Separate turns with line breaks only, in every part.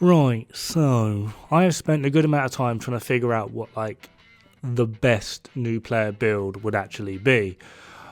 Right, so I have spent a good amount of time trying to figure out what the best new player build would actually be.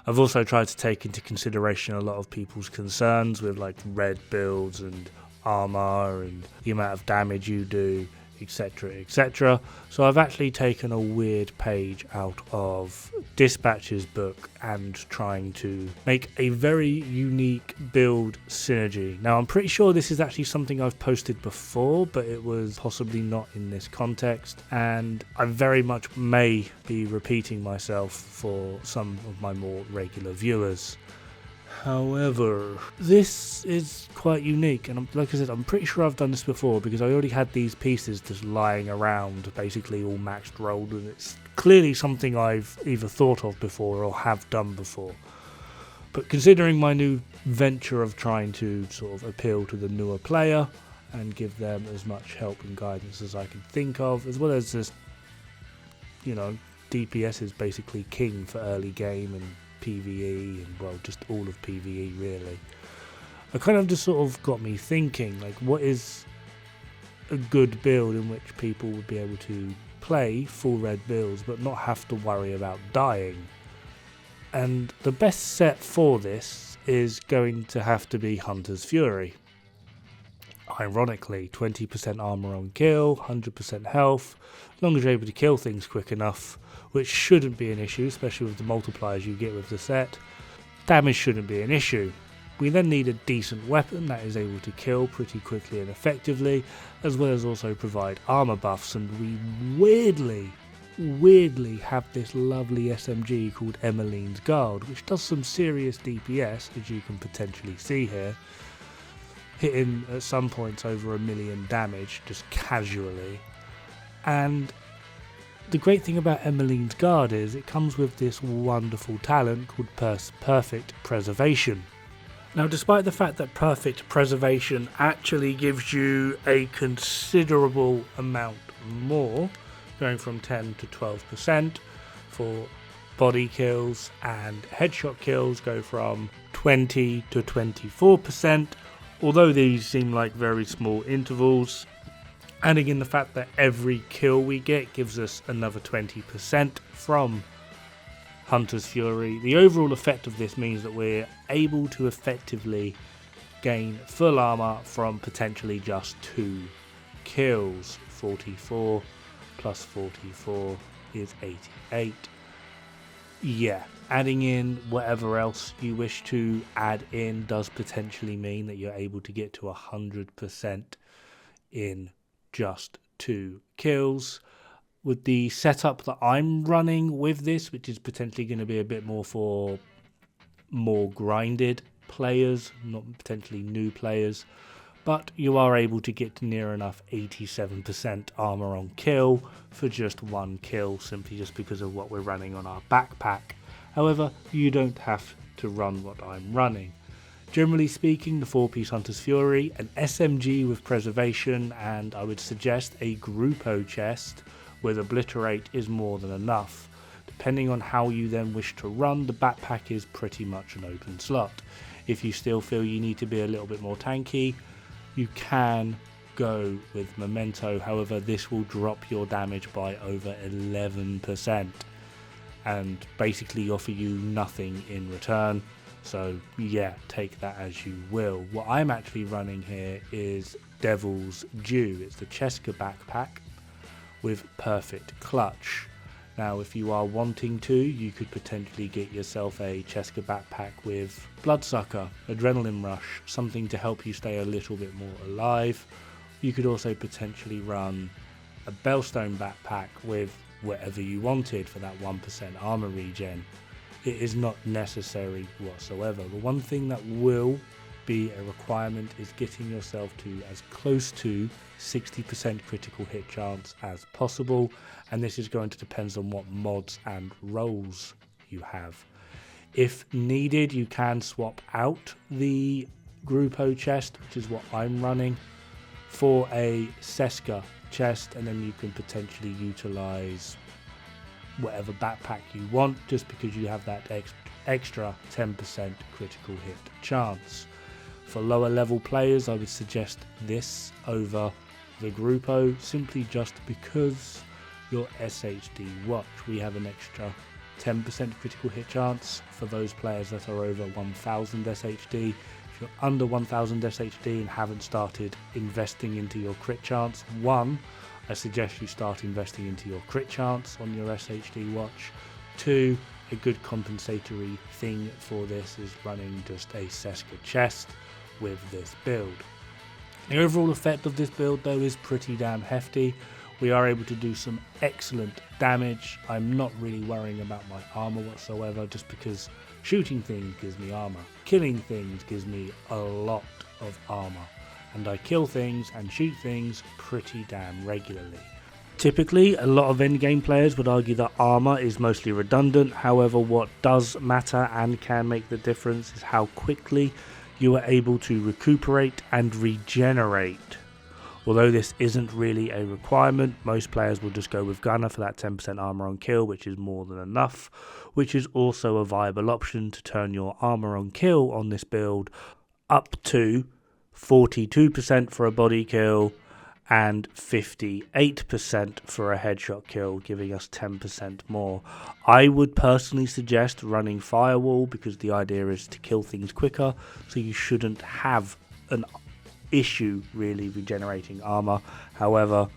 I've also tried to take into consideration a lot of people's concerns with red builds and armor and the amount of damage you do, etc, etc. So I've actually taken a weird page out of Dispatch's book and trying to make a very unique build synergy. Now I'm pretty sure this is actually something I've posted before, but it was possibly not in this context, and I very much may be repeating myself for some of my more regular viewers. However, this is quite unique, and like I said, I'm pretty sure I've done this before because I already had these pieces just lying around, basically all maxed rolled, and it's clearly something I've either thought of before or have done before. But considering my new venture of trying to sort of appeal to the newer player and give them as much help and guidance as I can think of, as well as just, DPS is basically king for early game and PvE and just all of PvE really. I kind of just sort of got me thinking, what is a good build in which people would be able to play full red builds but not have to worry about dying? And the best set for this is going to have to be Hunter's Fury. Ironically, 20% armor on kill, 100% health, as long as you're able to kill things quick enough, which shouldn't be an issue, especially with the multipliers you get with the set. Damage shouldn't be an issue. We then need a decent weapon that is able to kill pretty quickly and effectively, as well as also provide armor buffs, and we weirdly have this lovely SMG called Emmeline's Guard, which does some serious DPS, as you can potentially see here, hitting at some points over 1 million damage just casually. And the great thing about Emmeline's Guard is it comes with this wonderful talent called Perfect Preservation. Now, despite the fact that Perfect Preservation actually gives you a considerable amount more, going from 10 to 12% for body kills, and headshot kills go from 20 to 24%, although these seem like very small intervals. Adding in the fact that every kill we get gives us another 20% from Hunter's Fury, the overall effect of this means that we're able to effectively gain full armor from potentially just 2 kills. 44 plus 44 is 88. Yeah, adding in whatever else you wish to add in does potentially mean that you're able to get to 100% in just 2 kills. With the setup that I'm running with this, which is potentially going to be a bit more for more grinded players, not potentially new players, but you are able to get to near enough 87% armor on kill for just 1 kill, simply just because of what we're running on our backpack. However, you don't have to run what I'm running. Generally speaking, the 4-piece Hunter's Fury, an SMG with Preservation, and I would suggest a Grupo chest with Obliterate is more than enough. Depending on how you then wish to run, the backpack is pretty much an open slot. If you still feel you need to be a little bit more tanky, you can go with Memento. However, this will drop your damage by over 11% and basically offer you nothing in return. So yeah, take that as you will. What I'm actually running here is Devil's Due. It's the Cheska backpack with Perfect Clutch. Now, if you are wanting to, you could potentially get yourself a Cheska backpack with Bloodsucker, Adrenaline Rush, something to help you stay a little bit more alive. You could also potentially run a Bellstone backpack with whatever you wanted for that 1% armor regen. It is not necessary whatsoever. The one thing that will be a requirement is getting yourself to as close to 60% critical hit chance as possible, and this is going to depend on what mods and roles you have. If needed, you can swap out the Grupo chest, which is what I'm running, for a Cheska chest, and then you can potentially utilize whatever backpack you want, just because you have that extra 10% critical hit chance. For lower level players, I would suggest this over the Grupo, simply just because your SHD watch. We have an extra 10% critical hit chance for those players that are over 1000 SHD. If you're under 1000 SHD and haven't started investing into your crit chance, I suggest you start investing into your crit chance on your SHD watch. 2, a good compensatory thing for this is running just a Seska chest with this build. The overall effect of this build though is pretty damn hefty. We are able to do some excellent damage. I'm not really worrying about my armor whatsoever, just because shooting things gives me armor. Killing things gives me a lot of armor. And I kill things and shoot things pretty damn regularly. Typically, a lot of endgame players would argue that armor is mostly redundant. However, what does matter and can make the difference is how quickly you are able to recuperate and regenerate. Although this isn't really a requirement, most players will just go with Gunner for that 10% armor on kill, which is more than enough, which is also a viable option to turn your armor on kill on this build up to 42% for a body kill and 58% for a headshot kill, giving us 10% more. I would personally suggest running Firewall because the idea is to kill things quicker, so you shouldn't have an issue really regenerating armor. However,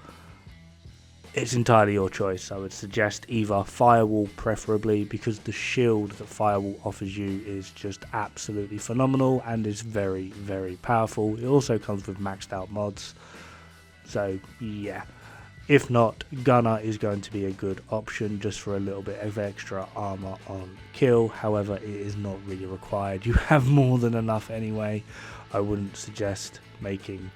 it's entirely your choice. I would suggest either Firewall preferably, because the shield that Firewall offers you is just absolutely phenomenal and is very, very powerful. It also comes with maxed out mods. So yeah, if not, Gunner is going to be a good option just for a little bit of extra armor on kill. However, it is not really required. You have more than enough anyway. I wouldn't suggest making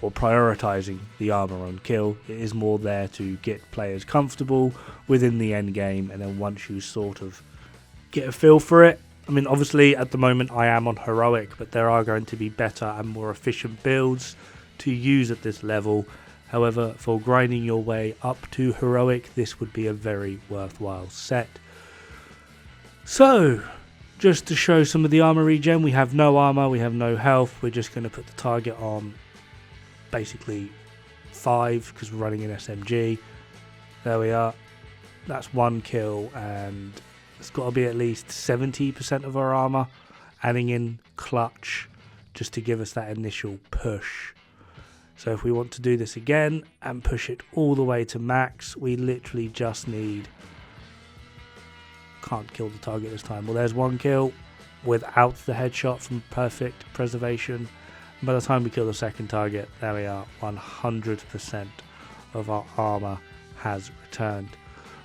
or prioritizing the armor on kill. It is more there to get players comfortable within the end game, and then once you sort of get a feel for it. I mean, obviously at the moment I am on heroic, but there are going to be better and more efficient builds to use at this level. However, for grinding your way up to heroic, this would be a very worthwhile set. So, just to show some of the armor regen, we have no armor, we have no health. We're just going to put the target on basically 5 because we're running an SMG. There we are. That's 1 kill, and it's got to be at least 70% of our armor, adding in clutch just to give us that initial push. So if we want to do this again and push it all the way to max, we literally just need... Can't kill the target this time. Well, there's 1 kill without the headshot from perfect preservation. By the time we kill the second target, there we are, 100% of our armor has returned.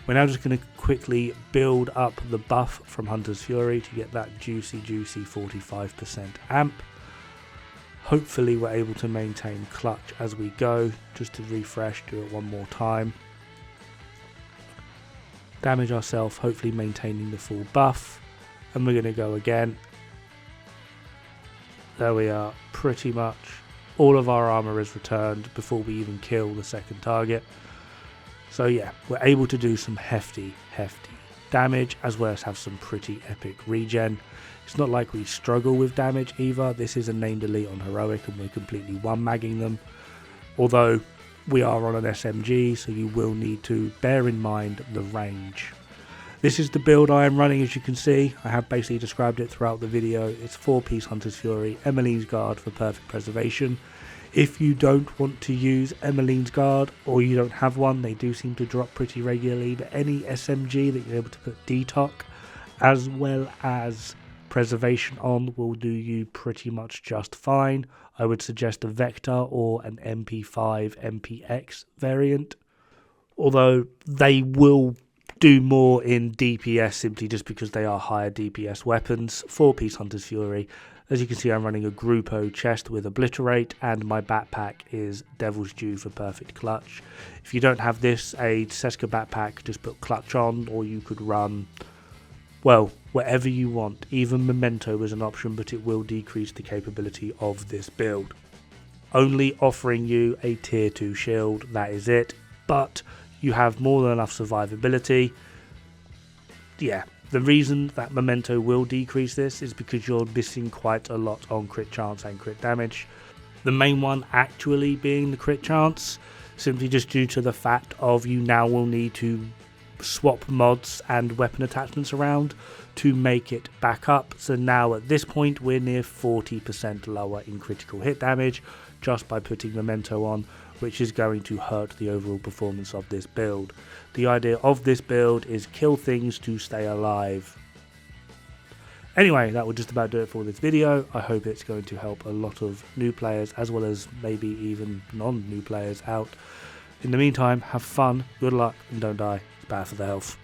We're now just going to quickly build up the buff from Hunter's Fury to get that juicy 45% amp. Hopefully we're able to maintain clutch as we go. Just to refresh, do it one more time. Damage ourselves, hopefully maintaining the full buff. And we're going to go again. There we are, pretty much all of our armor is returned before we even kill the second target. So yeah, we're able to do some hefty damage, as well as have some pretty epic regen. It's not like we struggle with damage either. This is a named elite on heroic and we're completely one-magging them. Although we are on an SMG, so you will need to bear in mind the range. This is the build I am running, as you can see. I have basically described it throughout the video. It's 4-piece Hunter's Fury, Emmeline's Guard for perfect preservation. If you don't want to use Emmeline's Guard, or you don't have one, they do seem to drop pretty regularly, but any SMG that you're able to put Detox as well as preservation on will do you pretty much just fine. I would suggest a Vector or an MP5 MPX variant, although they will do more in DPS simply just because they are higher DPS weapons. 4-piece Hunter's Fury. As you can see, I'm running a Grupo chest with Obliterate, and my backpack is Devil's Due for perfect clutch. If you don't have this, a Seska backpack, just put clutch on, or you could run, well, whatever you want. Even Memento is an option, but it will decrease the capability of this build. Only offering you a tier 2 shield, that is it, but you have more than enough survivability. Yeah, the reason that Memento will decrease this is because you're missing quite a lot on crit chance and crit damage. The main one actually being the crit chance, simply just due to the fact of you now will need to swap mods and weapon attachments around to make it back up. So now at this point we're near 40% lower in critical hit damage just by putting Memento on, which is going to hurt the overall performance of this build. The idea of this build is kill things to stay alive. Anyway, that will just about do it for this video. I hope it's going to help a lot of new players as well as maybe even non-new players out. In the meantime, have fun, good luck, and don't die. It's bad for the health.